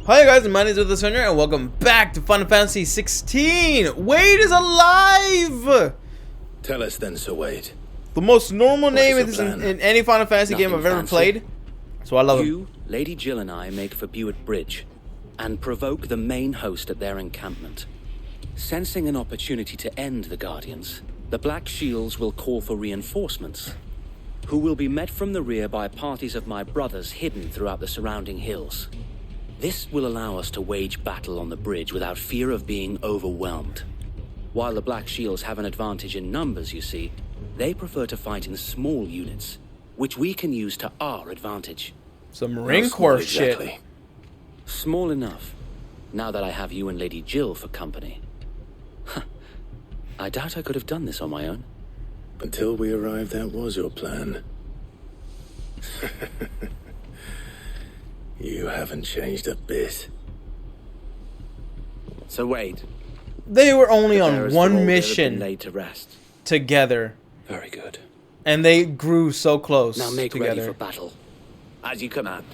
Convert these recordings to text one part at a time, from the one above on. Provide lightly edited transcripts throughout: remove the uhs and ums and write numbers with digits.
Hi guys, my name is the Sunner, and welcome back to Final Fantasy 16. Wade is alive! Tell us then, Sir Wade. The most normal name plan? in any Final Fantasy game I've ever fancy. played. So I love him. You, Lady Jill and I make for Buett Bridge and provoke the main host at their encampment. Sensing an opportunity to end the Guardians, the Black Shields will call for reinforcements, who will be met from the rear by parties of my brothers hidden throughout the surrounding hills. This will allow us to wage battle on the bridge without fear of being overwhelmed. While the Black Shields have an advantage in numbers, you see, they prefer to fight in small units, which we can use to our advantage. Some Marine Corps shit. Exactly. Small enough, now that I have you and Lady Jill for company. I doubt I could have done this on my own. Until we arrived, that was your plan. You haven't changed a bit. So Wade, They were only the on bearers for one Olga have been mission laid to rest. together, Very good. and they grew so close Now make together. ready for battle. As you command.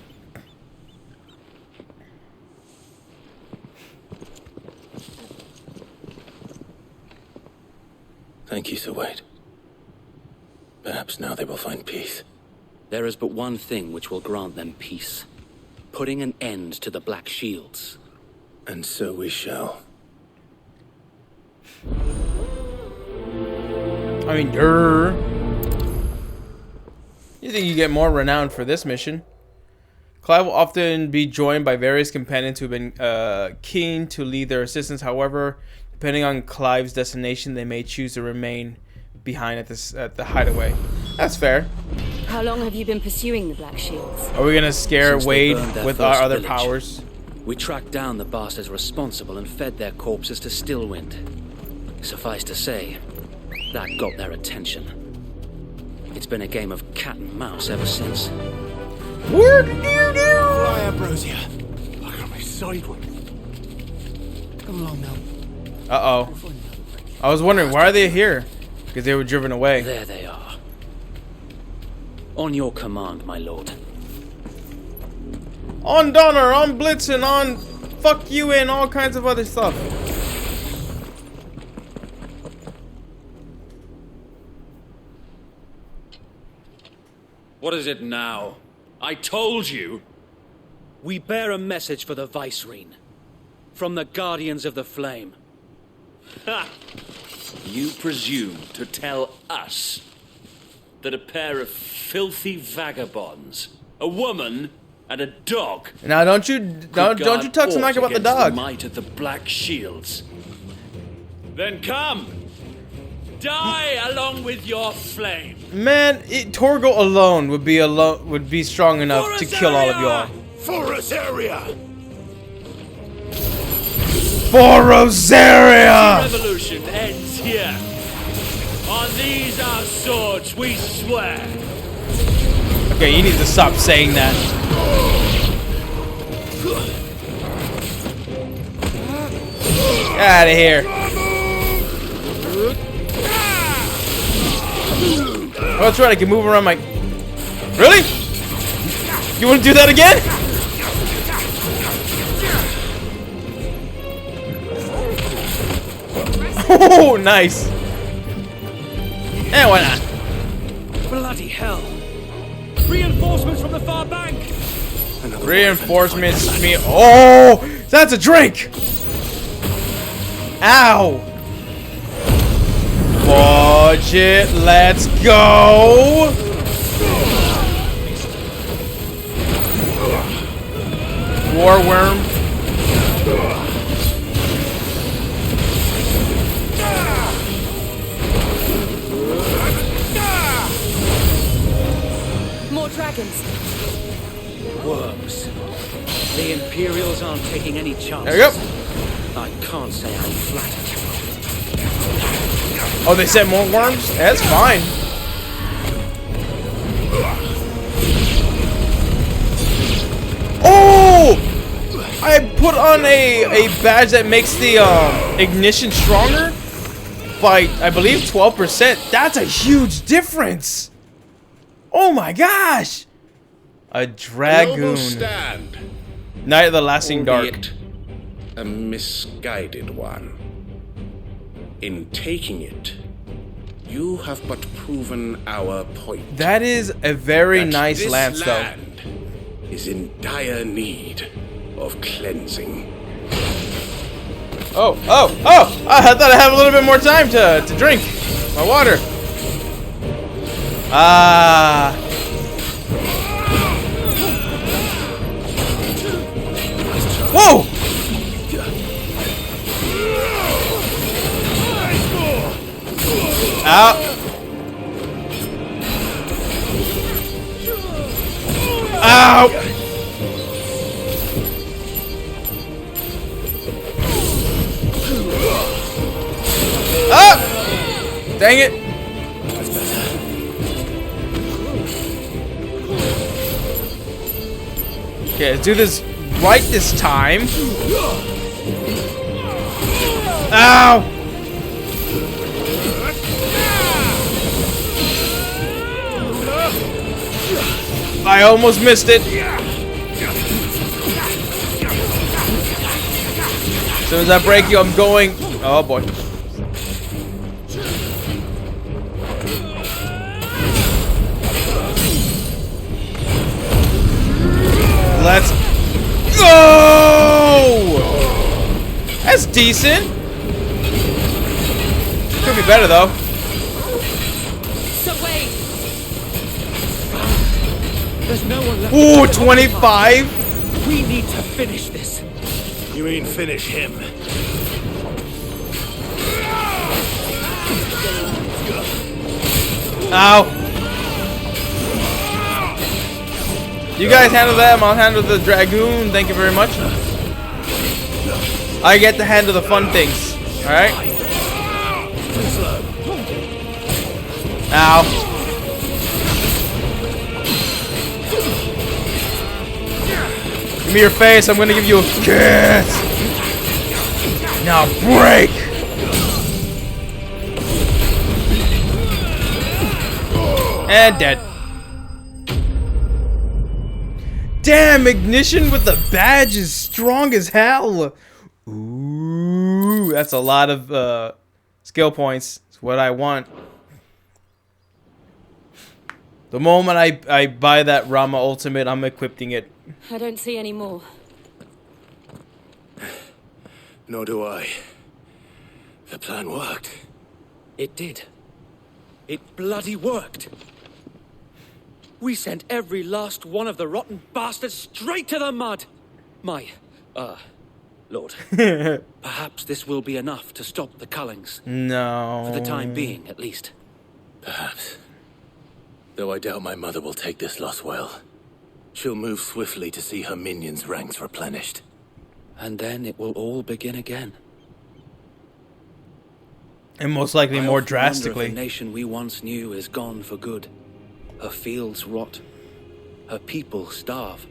Thank you, Sir Wade. Perhaps now they will find peace. There is but one thing which will grant them peace. Putting an end to the Black Shields. And so we shall. I mean, durr. You think you get more renowned for this mission? Clive will often be joined by various companions who've been keen to lead their assistance. However, depending on Clive's destination, they may choose to remain behind at the hideaway. That's fair. How long have you been pursuing the Black Shields? Are we gonna scare Since they Wade burned their with our first other village. powers? We tracked down the bastards responsible and fed their corpses to Stillwind. Suffice to say, that got their attention. It's been a game of cat and mouse ever since. Where did you do? Fly, Ambrosia. I got my side one. Come along now. Uh-oh. I was wondering, why are they here? Because they were driven away. There they are. On your command, my lord. On Donner, on Blitzen, on fuck you and all kinds of other stuff. What is it now? I told you! We bear a message for the Vicereine. From the Guardians of the Flame. Ha! You presume to tell us that a pair of filthy vagabonds, a woman and a dog, Now don't you talk to Mike about the dog. The might of the Black Shields. Then come, die along with your flame. Man, Torgo alone would be strong enough to kill all of y'all. For Rosaria! For Rosaria! Revolution ends here. On these our swords we swear. Okay, you need to stop saying that. Get out of here. Oh, that's right, I can move around my... Really? You want to do that again? Oh, nice. And why not? Bloody hell! Reinforcements from the far bank! Reinforcements me. Oh, that's a drink. Ow. Fudge it. Let's go. War worm. More dragons. Worms. The Imperials aren't taking any chances. There you go. I can't say I'm flattered. Oh, they sent more worms? That's fine. Oh! I put on a badge that makes the ignition stronger by, I believe, 12%. That's a huge difference. Oh my gosh! A dragoon. Noble stand. Night of the Lasting Dark. Albeit a misguided one. In taking it, you have but proven our point. That is a very that nice this lance, though. land is in dire need of cleansing. Oh! I thought I had a little bit more time to drink my water. Ah. Whoa! Out. Ow! Ah! Dang it! Okay, let's do this right this time. Ow! I almost missed it. As soon as I break you, I'm going. Oh boy. Let's go! That's decent. Could be better though. So wait. There's no one left. Ooh, 25. We need to finish this. You mean finish him? Ow. You guys handle them, I'll handle the Dragoon. Thank you very much. I get to handle the fun things. Alright? Ow. Give me your face, I'm gonna give you a kiss. Now break! And dead. Damn, Ignition with the badge is strong as hell. Ooh, that's a lot of skill points. It's what I want. The moment I buy that Rama Ultimate, I'm equipping it. I don't see any more. Nor do I. The plan worked. It did. It bloody worked. We sent every last one of the rotten bastards straight to the mud. My, Lord. Perhaps this will be enough to stop the Cullings. No. For the time being, at least. Perhaps. Though I doubt my mother will take this loss well. She'll move swiftly to see her minions' ranks replenished. And then it will all begin again. And most likely I more often wonder drastically. if the nation we once knew is gone for good. Her fields rot. Her people starve.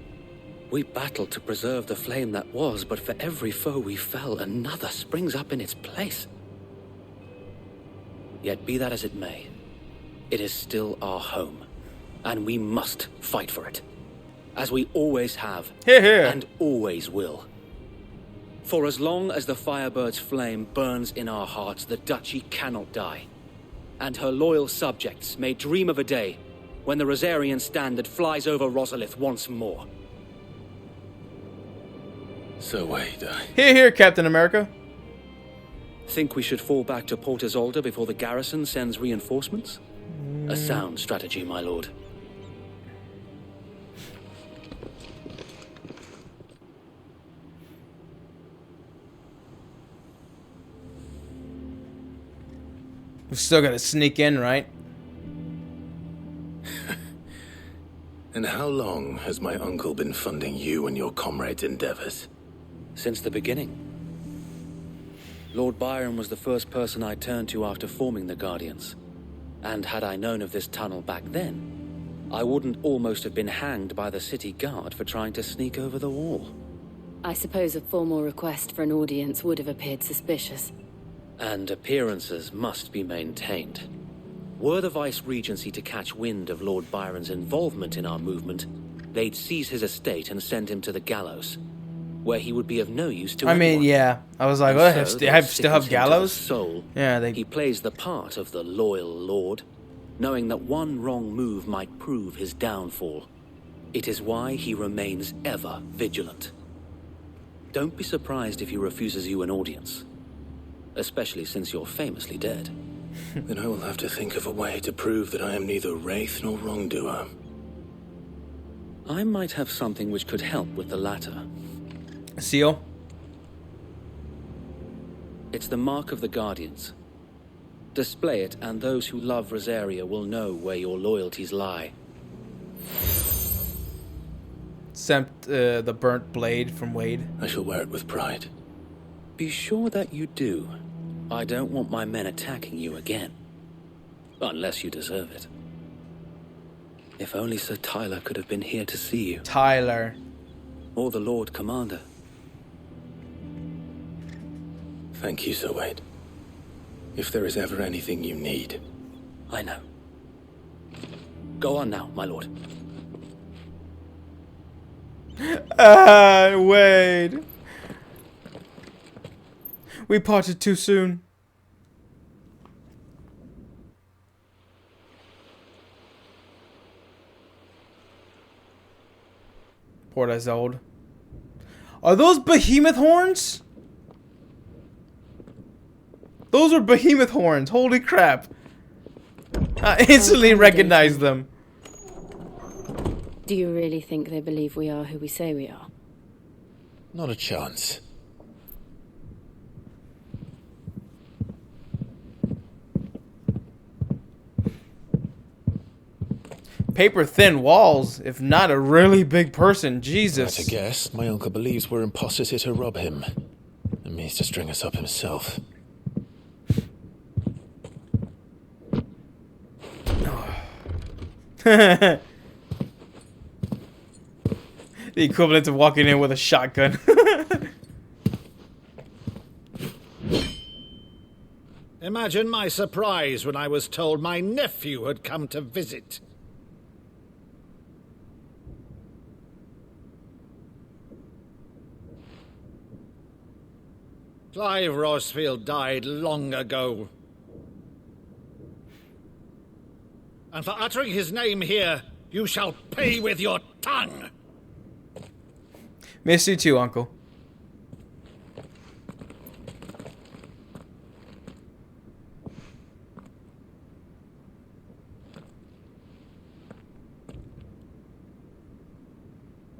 We battled to preserve the flame that was, but for every foe we fell, another springs up in its place. Yet be that as it may, it is still our home, and we must fight for it. As we always have, Here, here. and always will. For as long as the Firebird's flame burns in our hearts, the Duchy cannot die. And her loyal subjects may dream of a day when the Rosarian standard flies over Rosalith once more. So wait, Here, here, Captain America. Think we should fall back to Port Isolde before the garrison sends reinforcements? A sound strategy, my lord. We still gotta sneak in, right? And how long has my uncle been funding you and your comrades' endeavors? Since the beginning. Lord Byron was the first person I turned to after forming the Guardians. And had I known of this tunnel back then, I wouldn't almost have been hanged by the city guard for trying to sneak over the wall. I suppose a formal request for an audience would have appeared suspicious. And appearances must be maintained. Were the Vice-Regency to catch wind of Lord Byron's involvement in our movement, they'd seize his estate and send him to the gallows. where he would be of no use to I mean, anyone. yeah. I was like, And oh, so, they though it still have sickens him to the gallows? soul, Yeah, they... he plays the part of the loyal lord, knowing that one wrong move might prove his downfall. It is why he remains ever vigilant. Don't be surprised if he refuses you an audience, especially since you're famously dead. Then I will have to think of a way to prove that I am neither wraith nor wrongdoer. I might have something which could help with the latter. Seal? It's the mark of the Guardians. Display it, and those who love Rosaria will know where your loyalties lie. Except the burnt blade from Wade. I shall wear it with pride. Be sure that you do. I don't want my men attacking you again. Unless you deserve it. If only Sir Tyler could have been here to see you. Tyler. Or the Lord Commander. Thank you, Sir Wade. If there is ever anything you need. I know. Go on now, my lord. Wade. We parted too soon. Port Isolde. Are those behemoth horns? Those are behemoth horns. Holy crap. I instantly recognized them. Do you really think they believe we are who we say we are? Not a chance. Paper thin walls, if not a really big person. Jesus. At a guess, my uncle believes we're imposters here to rob him. And means to string us up himself. The equivalent of walking in with a shotgun. Imagine my surprise when I was told my nephew had come to visit. Clive Rosfield died long ago. And for uttering his name here, you shall pay with your tongue. Miss you too, Uncle.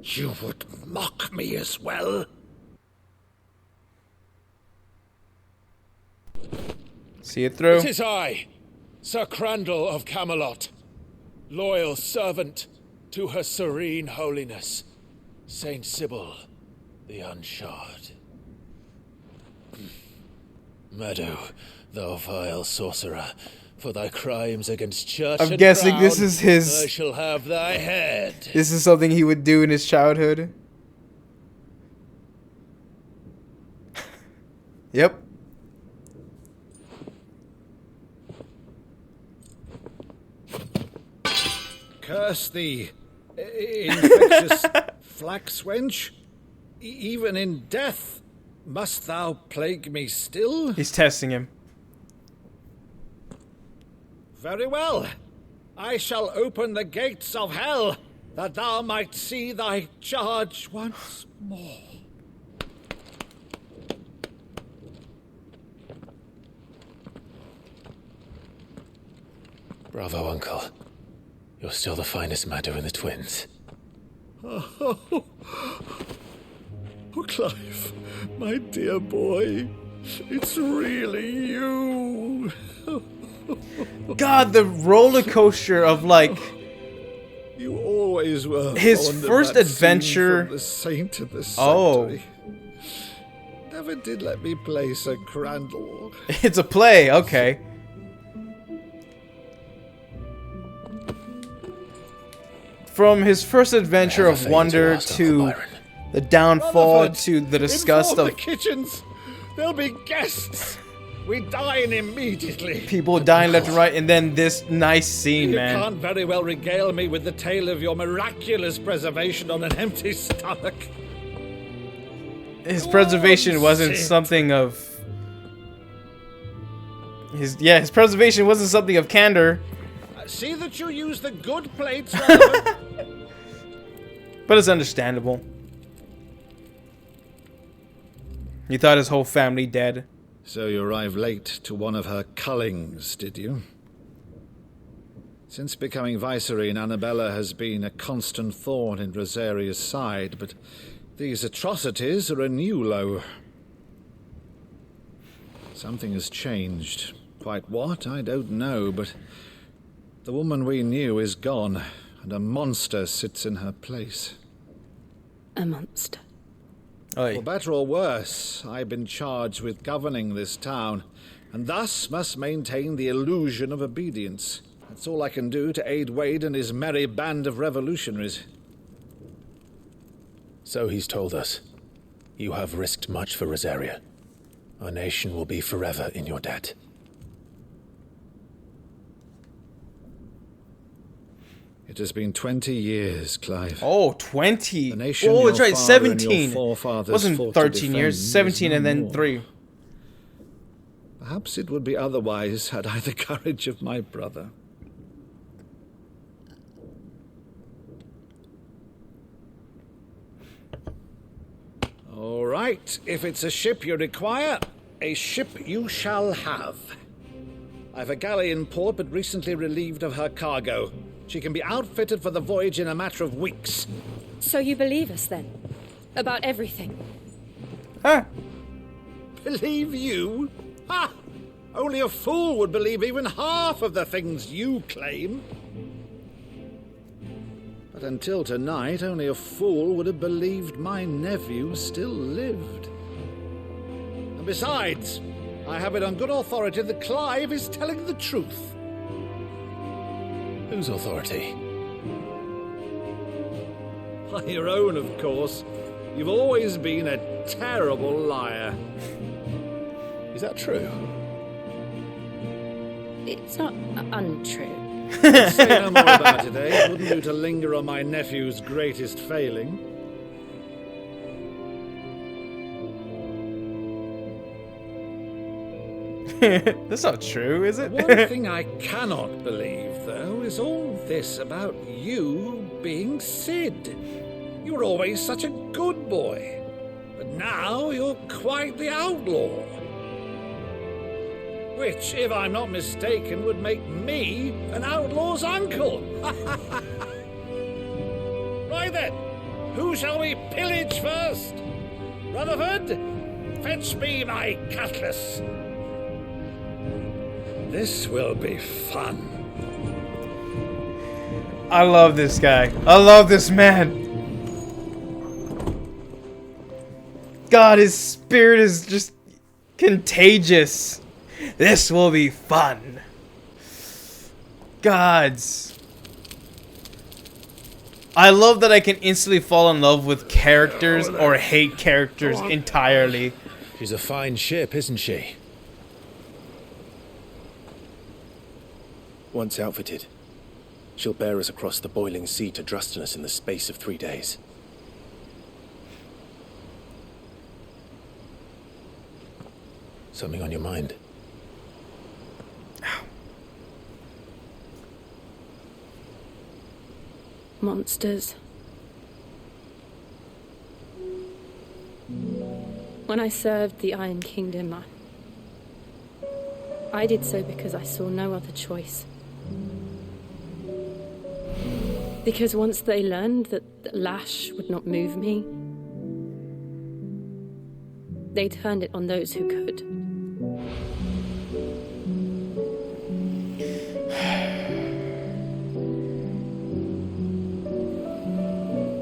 You would mock me as well? See it through. It is I, Sir Crandall of Camelot, loyal servant to Her Serene Holiness, Saint Sybil the Unshod. Meadow, thou vile sorcerer, for thy crimes against church I'm and guessing crown, this is his... I shall have thy head. This is something he would do in his childhood. Yep. Curse thee, infectious flax wench. Even in death, must thou plague me still? He's testing him. Very well. I shall open the gates of hell, that thou might see thy charge once more. Bravo, Uncle. You're still the finest Meadow in the twins. Oh, Clive, my dear boy, it's really you. God, the roller coaster of like You always were his fond of first that scene adventure. from the Saint to the Oh. Sanctuary. Never did let me play Sir Crandall. It's a play, okay. From his first adventure Never of fades wonder your last, Uncle to Byron. the downfall Rutherford, to the disgust inform of the kitchens. There'll be guests. We dine immediately. people dying left and right, and then this nice scene, You man. can't very well regale me with the tale of your miraculous preservation on an empty stomach. his preservation wasn't something of his preservation wasn't something of candor. See that you use the good plates, Rutherford. But it's understandable. You thought his whole family dead. So you arrived late to one of her cullings, did you? Since becoming Vicereine, Annabella has been a constant thorn in Rosaria's side, but these atrocities are a new low. Something has changed. Quite what, I don't know, but the woman we knew is gone, and a monster sits in her place. A monster. For better or worse, I've been charged with governing this town, and thus must maintain the illusion of obedience. That's all I can do to aid Wade and his merry band of revolutionaries. So he's told us. You have risked much for Rosaria. Our nation will be forever in your debt. It has been 20 years, Clive. Oh, 20. The nation Oh, that's your right, father and your 17. forefathers Wasn't fought to 13 years, defend 17 is and no then more. 3. Perhaps it would be otherwise had I the courage of my brother. All right, if it's a ship you require, a ship you shall have. I've a galley in port, but recently relieved of her cargo. She can be outfitted for the voyage in a matter of weeks. So you believe us then? About everything? Huh. Believe you? Ha! Only a fool would believe even half of the things you claim. But until tonight, only a fool would have believed my nephew still lived. And besides, I have it on good authority that Clive is telling the truth. Whose authority? By your own, of course. You've always been a terrible liar. Is that true? It's not untrue. Say no more about it, eh? It wouldn't do to linger on my nephew's greatest failing. That's not true, is it? One thing I cannot believe, though, is all this about you being Sid. You were always such a good boy, but now you're quite the outlaw. Which, if I'm not mistaken, would make me an outlaw's uncle. Right then, who shall we pillage first? Rutherford, fetch me my cutlass. This will be fun. I love this guy. I love this man. God, his spirit is just contagious. This will be fun. Gods. I love that I can instantly fall in love with characters or hate characters entirely. She's a fine ship, isn't she? Once outfitted, she'll bear us across the boiling sea to Drustinus in the space of 3 days. Something on your mind? Monsters. When I served the Iron Kingdom, I did so because I saw no other choice. Because once they learned that the lash would not move me, they turned it on those who could.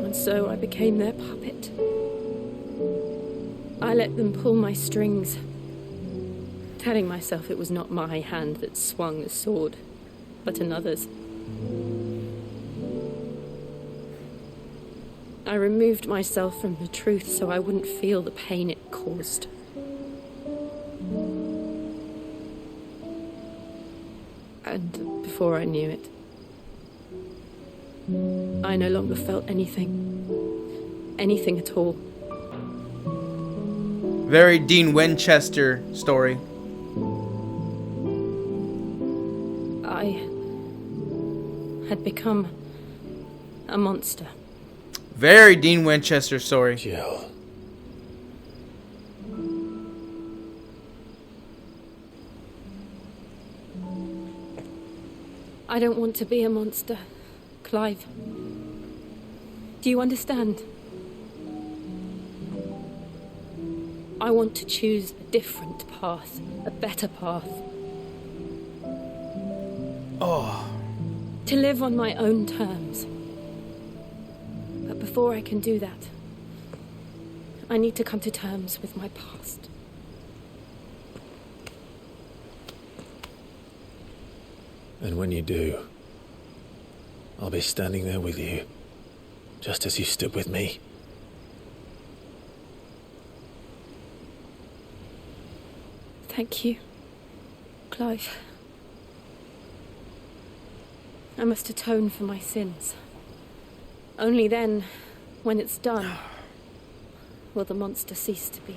And so I became their puppet. I let them pull my strings, telling myself it was not my hand that swung the sword, but another's. I removed myself from the truth so I wouldn't feel the pain it caused. And before I knew it, I no longer felt anything. Anything at all. Very Dean Winchester story. I had become a monster. Very Dean Winchester story. Jill. I don't want to be a monster, Clive. Do you understand? I want to choose a different path, a better path. Oh. To live on my own terms. But before I can do that, I need to come to terms with my past. And when you do, I'll be standing there with you, just as you stood with me. Thank you, Clive. I must atone for my sins. Only then, when it's done, will the monster cease to be.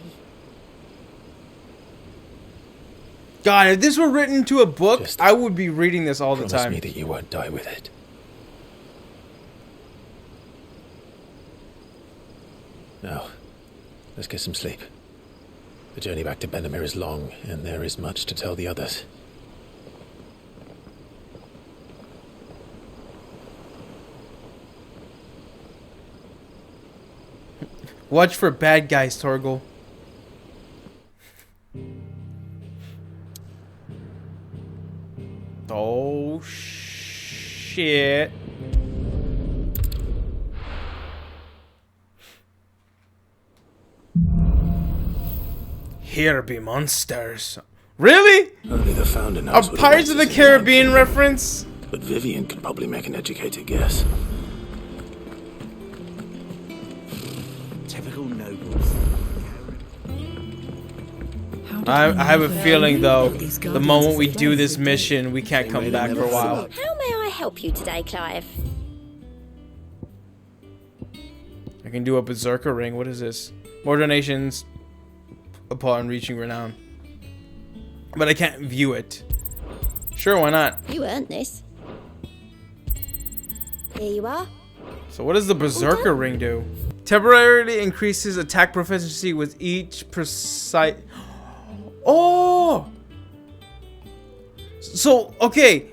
God, if this were written to a book, Just I would be reading this all the promise time. me that you won't die with it. Now, let's get some sleep. The journey back to Benamir is long, and there is much to tell the others. Watch for bad guys, Torgal. Oh, shit. Here be monsters. Really? Only the founder A knows what Pirates of the monsters in land Caribbean can do. reference? But Vivian could probably make an educated guess. Typical nobles. I have a feeling, though, the moment we do this mission, we can't come back for a while. How may I help you today, Clive? I can do a berserker ring. What is this? More donations upon reaching renown. But I can't view it. Sure, why not? You earned this. Here you are. So what does the berserker ring do? Temporarily increases attack proficiency with each precise... Oh! So, okay.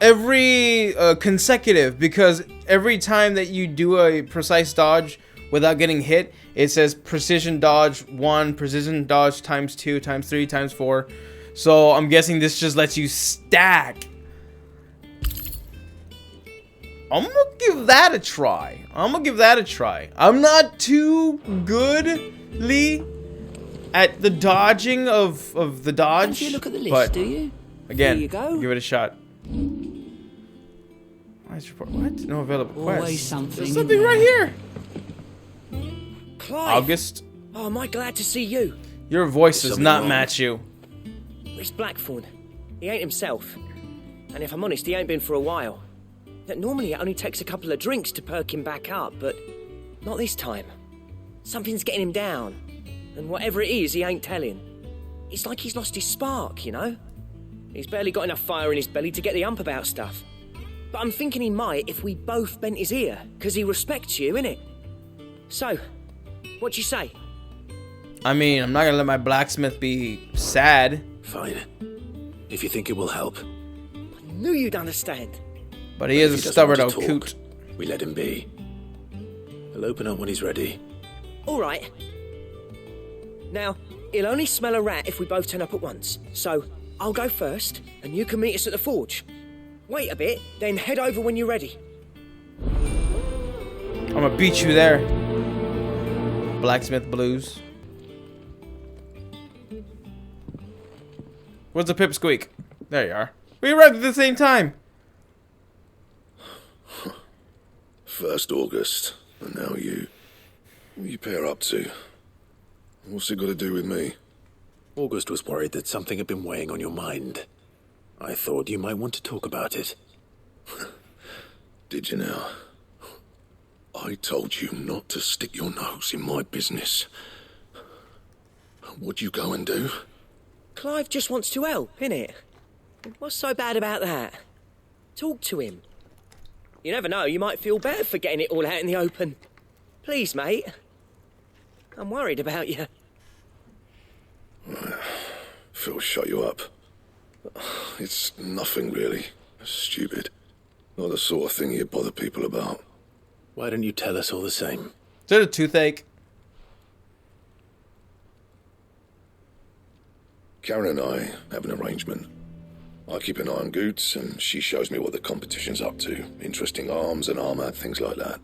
Every consecutive, because every time that you do a precise dodge without getting hit, it says precision dodge 1, precision dodge times 2, times 3, times 4. So I'm guessing this just lets you stack. I'm gonna give that a try. I'm not too goodly at the dodging of the dodge. Fancy a look at the list, but do you? again, Here you go. give it a shot. Report. What? No available Always quests. something There's in something there. right here. Clive! August, Oh, am I glad to see you? your voice does Something not wrong. match you. It's Blackthorn. He ain't himself. And if I'm honest, he ain't been for a while. That normally it only takes a couple of drinks to perk him back up, but not this time. Something's getting him down. And whatever it is, he ain't telling. It's like he's lost his spark, you know? He's barely got enough fire in his belly to get the ump about stuff. But I'm thinking he might if we both bent his ear, because he respects you, innit? So, what you say? I mean, I'm not gonna let my blacksmith be sad, Fine. If you think it will help. I knew you'd understand. but he is a If he doesn't stubborn want old to coot. talk, we let him be. He'll open up when he's ready. All right. Now, he'll only smell a rat if we both turn up at once. So, I'll go first, and you can meet us at the forge. Wait a bit, then head over when you're ready. I'm gonna beat you there. Blacksmith blues. Where's the pipsqueak? There you are. We arrived at the same time. 1st August, and now you. What you pair up to? What's it got to do with me? August was worried that something had been weighing on your mind. I thought you might want to talk about it. Did you now? I told you not to stick your nose in my business. What'd you go and do? Clive just wants to help, innit? What's so bad about that? Talk to him. You never know, you might feel better for getting it all out in the open. Please, mate. I'm worried about you. Phil shut you up. It's nothing really. Stupid. Not the sort of thing you bother people about. Why don't you tell us all the same? Is it a toothache? Karen and I have an arrangement. I keep an eye on Goots, and she shows me what the competition's up to. Interesting arms and armour, things like that.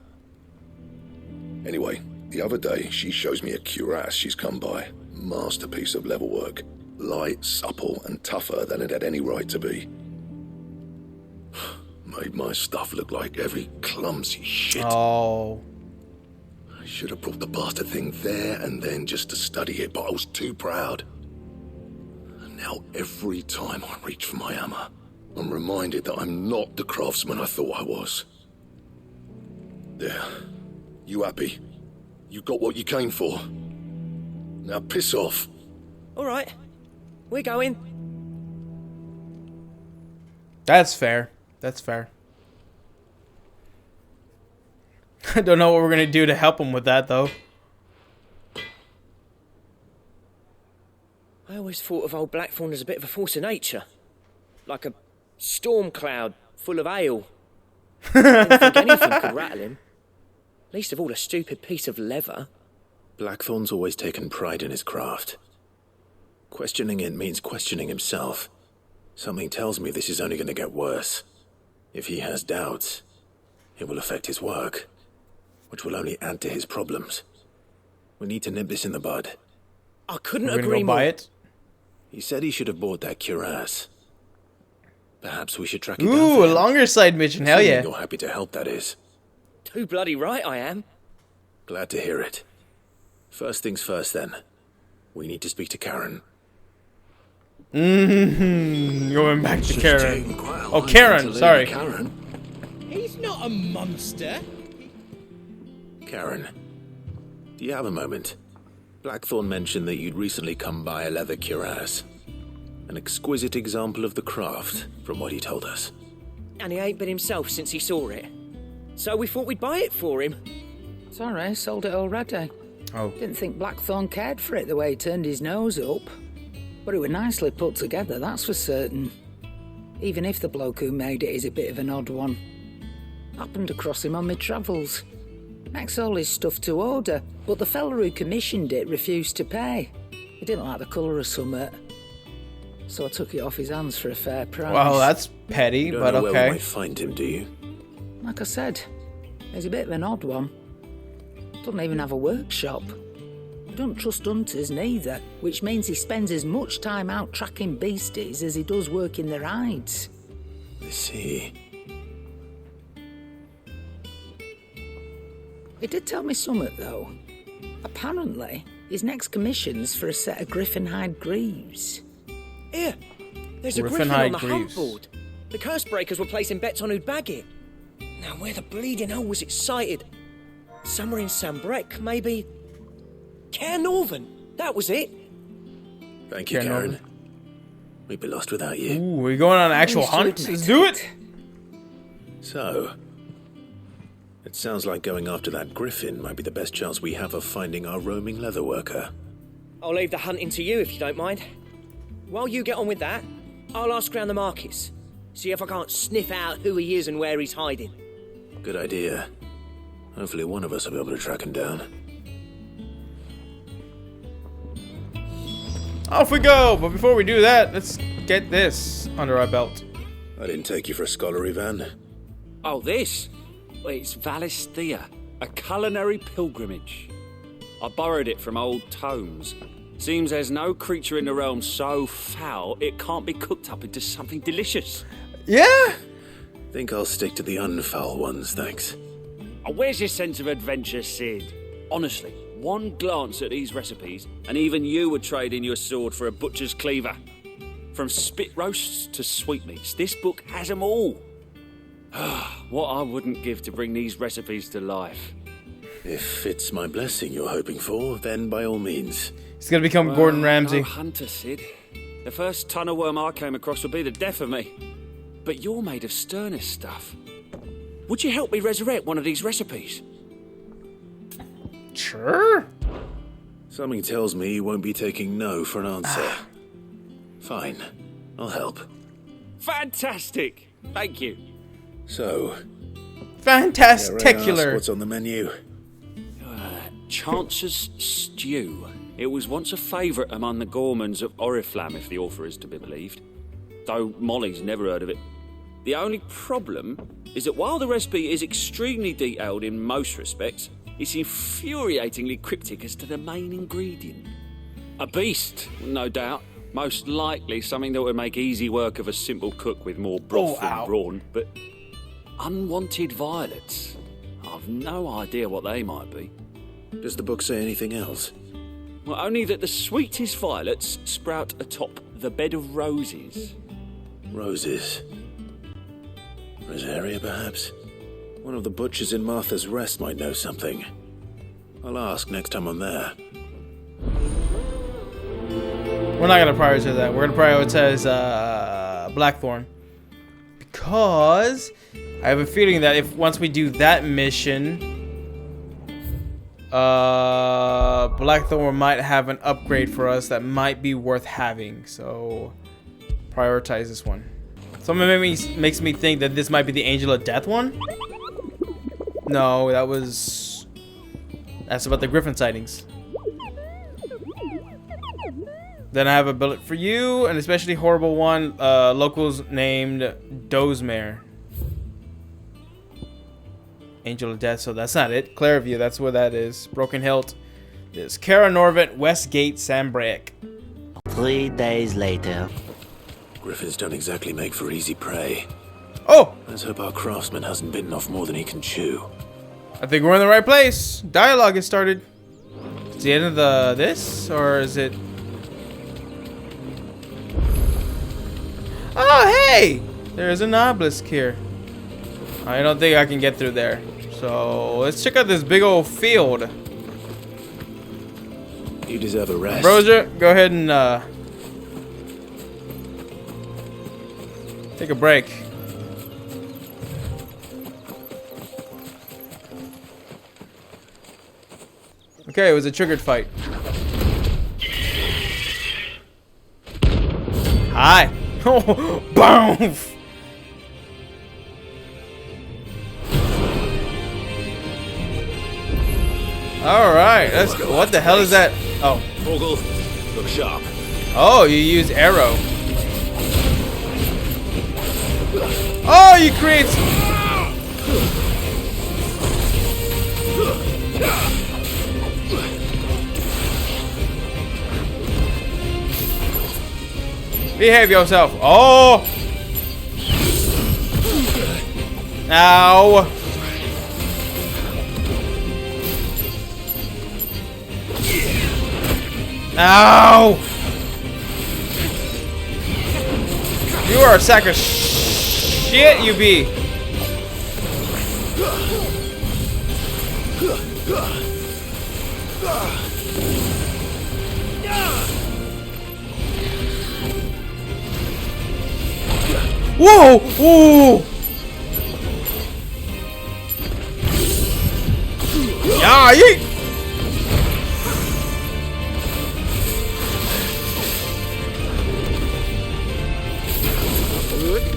Anyway, the other day, she shows me a cuirass she's come by. Masterpiece of level work. Light, supple, and tougher than it had any right to be. Made my stuff look like every clumsy shit. Oh. I should have brought the bastard thing there and then just to study it, but I was too proud. Now, every time I reach for my hammer, I'm reminded that I'm not the craftsman I thought I was. There. You happy? You got what you came for? Now piss off. All right. We're going. That's fair. That's fair. I don't know what we're going to do to help him with that, though. I always thought of old Blackthorn as a bit of a force of nature. Like a storm cloud full of ale. I didn't think anything could rattle him. Least of all a stupid piece of leather. Blackthorn's always taken pride in his craft. Questioning it means questioning himself. Something tells me this is only going to get worse. If he has doubts, it will affect his work, which will only add to his problems. We need to nip this in the bud. I couldn't We're gonna agree go more. buy it. He said he should have bought that cuirass. Perhaps we should track it down. Ooh, for a him. longer side mission. Hell yeah. You're happy to help, that is. Too bloody right I am. Glad to hear it. First things first, then. We need to speak to Karen. Going back to Karen. Oh, Karen. Sorry. Karen. He's not a monster. Karen, do you have a moment? Blackthorn mentioned that you'd recently come by a leather cuirass. An exquisite example of the craft, from what he told us. And he ain't been himself since he saw it. So we thought we'd buy it for him. Sorry, sold it already. Oh. Didn't think Blackthorn cared for it the way he turned his nose up. But it was nicely put together, that's for certain. Even if the bloke who made it is a bit of an odd one. Happened across him on my travels. Makes all his stuff to order, but the fella who commissioned it refused to pay. He didn't like the colour of summit. So I took it off his hands for a fair price. Well, that's petty, You don't but know where we okay. might find him, do you? Like I said, he's a bit of an odd one. Doesn't even have a workshop. He don't trust hunters neither, which means he spends as much time out tracking beasties as he does working their hides. I see. He did tell me something, though. Apparently, his next commission's for a set of griffin hide greaves. Here, there's a Griffin griffin on hide the hunt greaves. board. The curse breakers were placing bets on who'd bag it. Now, where the bleeding hell was it sighted? Somewhere in Sambrec, maybe. Cairnorthern, that was it. Thank you, Karen. We'd be lost without you. Ooh, we're going on an actual Used to hunt. admit Let's do it. So, it sounds like going after that griffin might be the best chance we have of finding our roaming leather worker. I'll leave the hunting to you if you don't mind. While you get on with that, I'll ask around the markets. See if I can't sniff out who he is and where he's hiding. Good idea. Hopefully one of us will be able to track him down. Off we go. But before we do that, let's get this under our belt. I didn't take you for a scholar, Ivan. Oh, this? Well, it's Valisthea, a culinary pilgrimage. I borrowed it from old tomes. Seems there's no creature in the realm so foul it can't be cooked up into something delicious. Yeah? Think I'll stick to the unfoul ones, thanks. Oh, where's your sense of adventure, Sid? Honestly, one glance at these recipes, and even you would trade in your sword for a butcher's cleaver. From spit roasts to sweetmeats, this book has them all. What I wouldn't give to bring these recipes to life. If it's my blessing you're hoping for, then by all means. He's gonna become Gordon Ramsay. No hunter, Sid. The first ton of worm I came across would be the death of me. But you're made of sterner stuff. Would you help me resurrect one of these recipes? Sure. Something tells me you won't be taking no for an answer. Fine, I'll help. Fantastic! Thank you. So, Fantasticular. what's on the menu? Chance's Stew. It was once a favourite among the gourmands of Oriflamme, if the author is to be believed. Though Molly's never heard of it. The only problem is that while the recipe is extremely detailed in most respects, it's infuriatingly cryptic as to the main ingredient. A beast, no doubt. Most likely something that would make easy work of a simple cook with more broth than brawn, but unwanted violets. I've no idea what they might be. Does the book say anything else? Well, only that the sweetest violets sprout atop the bed of roses. Roses. Rosaria, perhaps? One of the butchers in Martha's Rest might know something. I'll ask next time I'm there. We're not gonna prioritize that. We're gonna prioritize Blackthorn, because I have a feeling that if once we do that mission, Blackthorn might have an upgrade for us that might be worth having. So prioritize this one. Something makes me think that this might be the Angel of Death one. No, that's about the Griffin sightings. Then I have a bullet for you, an especially horrible one. Locals named Dozemare. Angel of Death, so that's not it. Clairview, that's where that is. Broken Hilt. There's Cara Norvent, Westgate, Sambraek. 3 days later. Griffins don't exactly make for easy prey. Oh! Let's hope our craftsman hasn't bitten off more than he can chew. I think we're in the right place. Dialogue has started. Is the end of this, or is it? Oh, hey! There's an obelisk here. I don't think I can get through there. So let's check out this big old field. You deserve a rest. Brozier, go ahead and take a break. Okay, it was a triggered fight. Hi. Boom. All right, let's go. What the hell is that? Oh. Vogel, look sharp. Oh, you use arrow. Oh, you create. Behave yourself. Oh. Ow. Ow! You are a sack of shit, you be. Whoa! Whoa! Yeah, yeet!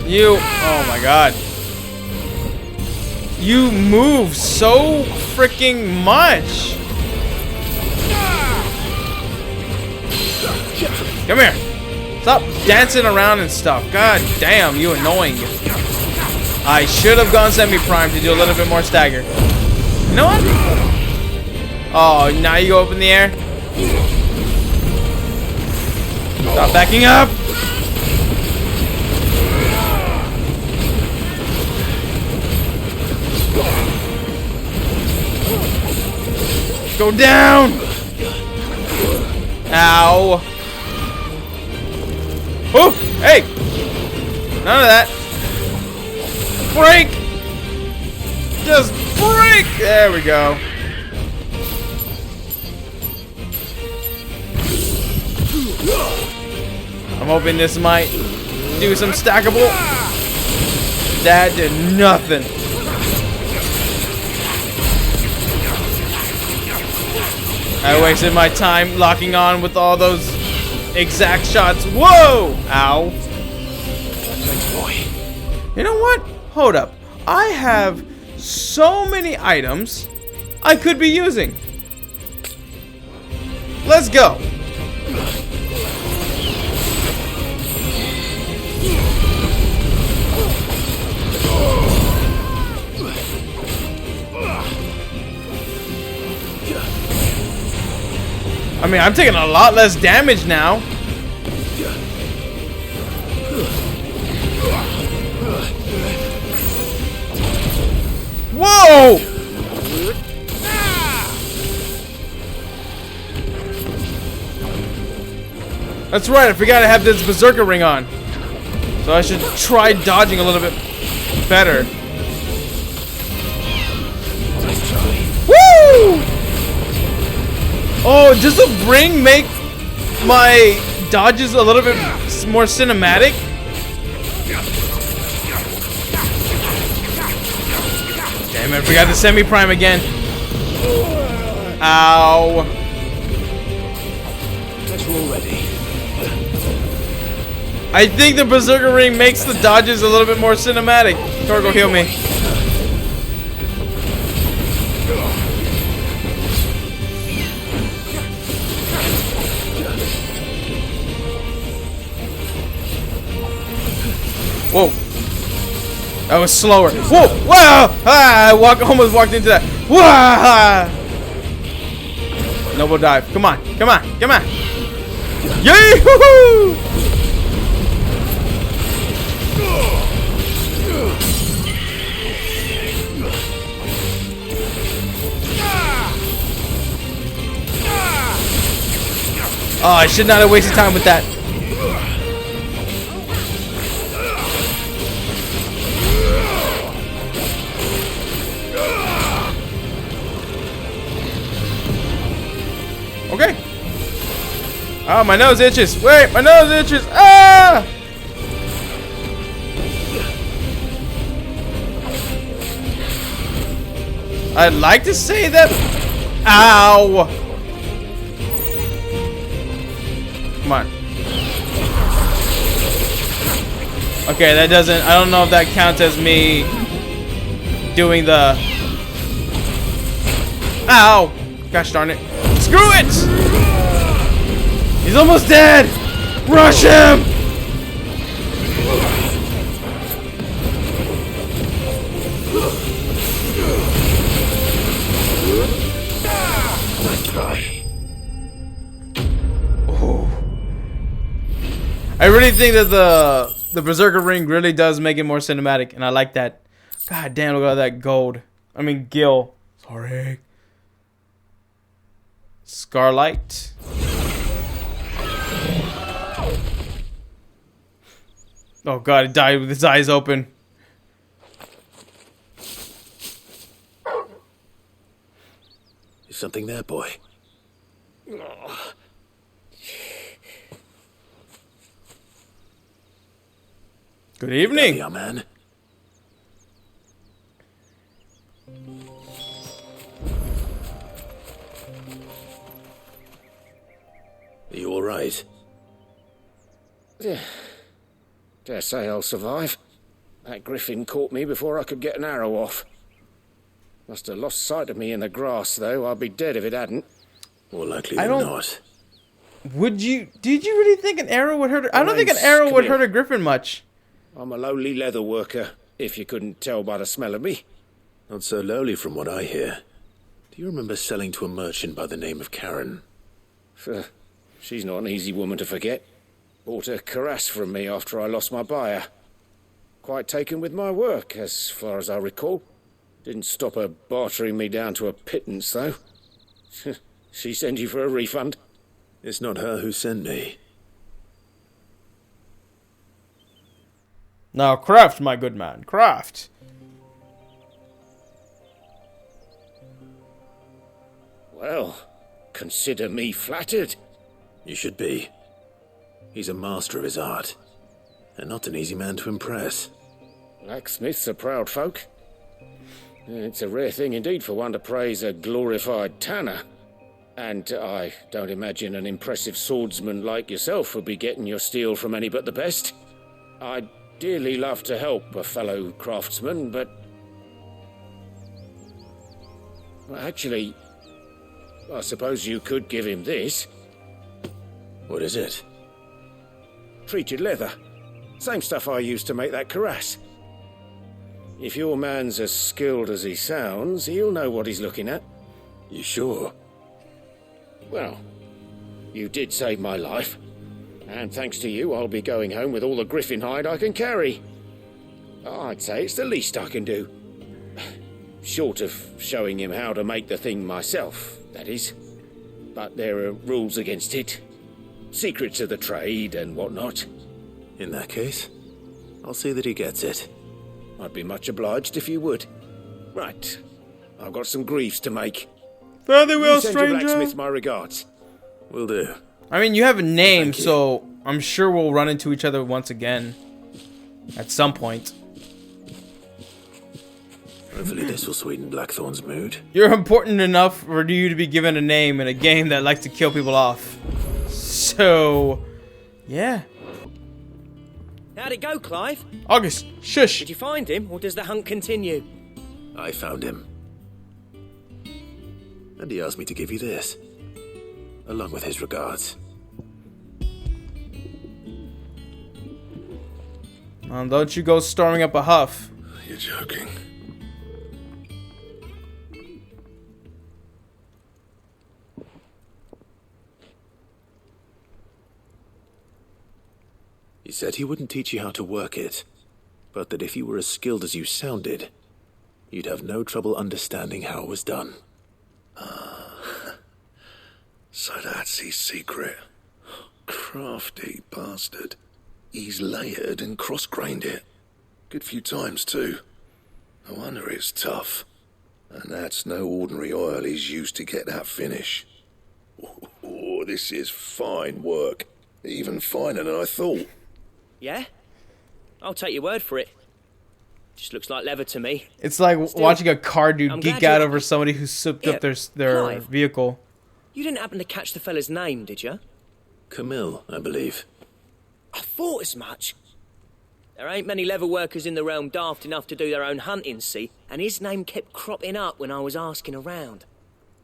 You, oh my god. You move so freaking much. Come here. Stop dancing around and stuff. God damn, you annoying. I should have gone semi-prime to do a little bit more stagger. You know what? Oh, now you go up in the air. Stop backing up. Go down! Ow! Oh! Hey! None of that! Break! Just break! There we go. I'm hoping this might do some stackable. That did nothing. I wasted my time locking on with all those exact shots. Whoa! Ow. Thanks, boy. You know what? Hold up. I have so many items I could be using. Let's go. I mean, I'm taking a lot less damage now. Whoa! That's right, I forgot I have this berserker ring on. So I should try dodging a little bit better. Woo! Oh, does the ring make my dodges a little bit more cinematic? Damn it, I forgot the semi-prime again. Ow. Guess we're all ready. I think the berserker ring makes the dodges a little bit more cinematic. Torgo, heal me. Whoa. That was slower. Whoa! Wow! Ah, I almost walked into that. Wow! Noble dive. Come on. Come on. Come on. Yay! Hoo-hoo! Oh, I should not have wasted time with that. Okay. Oh, my nose itches. Wait, my nose itches. Ah! I'd like to say that. Ow! Come on. Okay, that doesn't. I don't know if that counts as me doing the. Ow! Gosh darn it. Screw it! He's almost dead! Rush him! Oh. I really think that the berserker ring really does make it more cinematic, and I like that. God damn, look at all that gold. I mean, Gil. Sorry. Scarlight. Oh god, he died with his eyes open. Is something there, boy? Good evening. Yeah, man. Are you all right? Yeah. Dare say I'll survive. That griffin caught me before I could get an arrow off. Must have lost sight of me in the grass, though. I'd be dead if it hadn't. More likely than not. Would you? Did you really think an arrow would hurt? I don't think an arrow would hurt a griffin much. I'm a lowly leather worker, if you couldn't tell by the smell of me. Not so lowly from what I hear. Do you remember selling to a merchant by the name of Karen? She's not an easy woman to forget. Bought a cuirass from me after I lost my buyer. Quite taken with my work, as far as I recall. Didn't stop her bartering me down to a pittance, though. She sent you for a refund? It's not her who sent me. Now, craft, my good man, craft. Well, consider me flattered. You should be. He's a master of his art, and not an easy man to impress. Blacksmiths are proud folk. It's a rare thing indeed for one to praise a glorified tanner. And I don't imagine an impressive swordsman like yourself would be getting your steel from any but the best. I'd dearly love to help a fellow craftsman, but... Well, actually, I suppose you could give him this. What is it? Treated leather. Same stuff I used to make that cuirass. If your man's as skilled as he sounds, he'll know what he's looking at. You sure? Well, you did save my life. And thanks to you, I'll be going home with all the griffin hide I can carry. I'd say it's the least I can do. Short of showing him how to make the thing myself, that is. But there are rules against it. Secrets of the trade and whatnot. In that case, I'll see that he gets it. I'd be much obliged if you would. Right. I've got some griefs to make. Further well, send your stranger. blacksmith my regards. Will do. I mean, you have a name, so I'm sure we'll run into each other once again. At some point. Hopefully this will sweeten Blackthorn's mood. You're important enough for you to be given a name in a game that likes to kill people off. So, yeah. How'd it go, Clive? August, shush. Did you find him, or does the hunt continue? I found him. And he asked me to give you this, along with his regards. Don't you go storming up a huff. You're joking. He said he wouldn't teach you how to work it, but that if you were as skilled as you sounded, you'd have no trouble understanding how it was done. So that's his secret. Crafty bastard. He's layered and cross-grained it. Good few times, too. No wonder it's tough. And that's no ordinary oil he's used to get that finish. Oh, this is fine work. Even finer than I thought. Yeah? I'll take your word for it. Just looks like leather to me. It's like Still, watching a car dude I'm geek glad out you're- over somebody who souped up their Clive. vehicle. You didn't happen to catch the fella's name, did you? Camille, I believe. I thought as much. There ain't many leather workers in the realm daft enough to do their own hunting, see? And his name kept cropping up when I was asking around.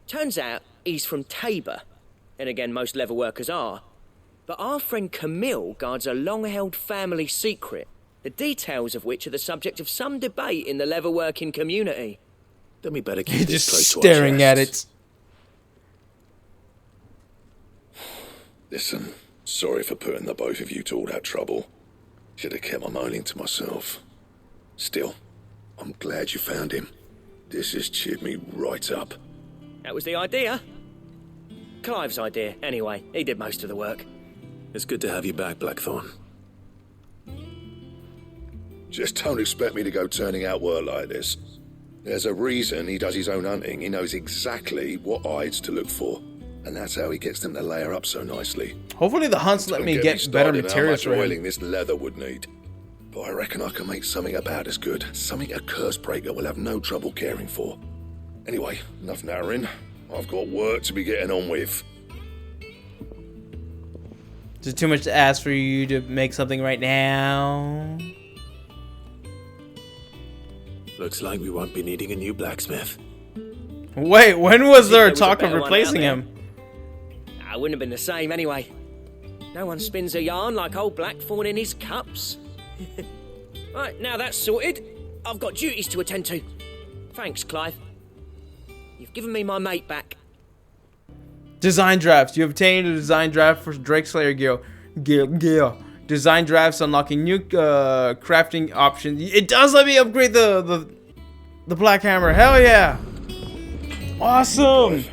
Turns out he's from Tabor. And again, most leather workers are. But our friend Camille guards a long-held family secret, the details of which are the subject of some debate in the leather working community. Then we better keep He's this just close to our staring at chests. it. Listen, sorry for putting the both of you to all that trouble. Should have kept my moaning to myself. Still, I'm glad you found him. This has cheered me right up. That was the idea. Clive's idea, anyway. He did most of the work. It's good to have you back, Blackthorn. Just don't expect me to go turning out work like this. There's a reason he does his own hunting. He knows exactly what hides to look for. And that's how he gets them to layer up so nicely. Hopefully the hunts let Don't me me get better started materials how much for him. oiling this leather would need. But I reckon I can make something about as good. Something a curse breaker will have no trouble caring for. Anyway, enough narrowing. I've got work to be getting on with. Is it too much to ask for you to make something right now? Looks like we won't be needing a new blacksmith. Wait, when was there There was a talk of better one replacing out him? I wouldn't have been the same anyway. No one spins a yarn like old Blackthorn in his cups. Right, now that's sorted. I've got duties to attend to. Thanks, Clive. You've given me my mate back. Design drafts. You obtained a design draft for Drake Slayer gear. Design drafts unlocking new crafting options. It does let me upgrade the Black Hammer. Hell yeah! Awesome!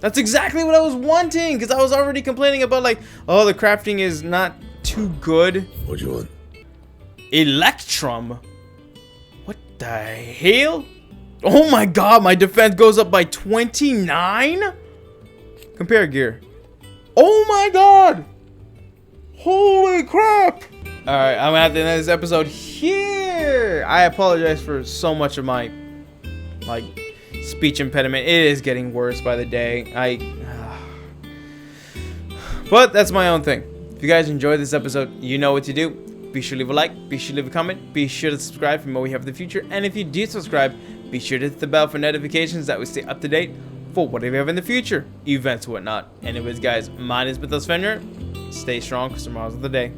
That's exactly what I was wanting, because I was already complaining about, like, oh, the crafting is not too good. What do you want? Electrum? What the hell? Oh my god, my defense goes up by 29? Compare gear. Oh my god! Holy crap! Alright, I'm gonna have to end this episode here. I apologize for so much of my speech impediment. It is getting worse by the day. But that's my own thing. If you guys enjoyed this episode, you know what to do. Be sure to leave a like, be sure to leave a comment, be sure to subscribe for more we have in the future, and if you do subscribe, be sure to hit the bell for notifications that we stay up to date for whatever we have in the future, events, whatnot. Anyways, guys, mine is Mythos Fenrir. Stay strong, because tomorrow's the day.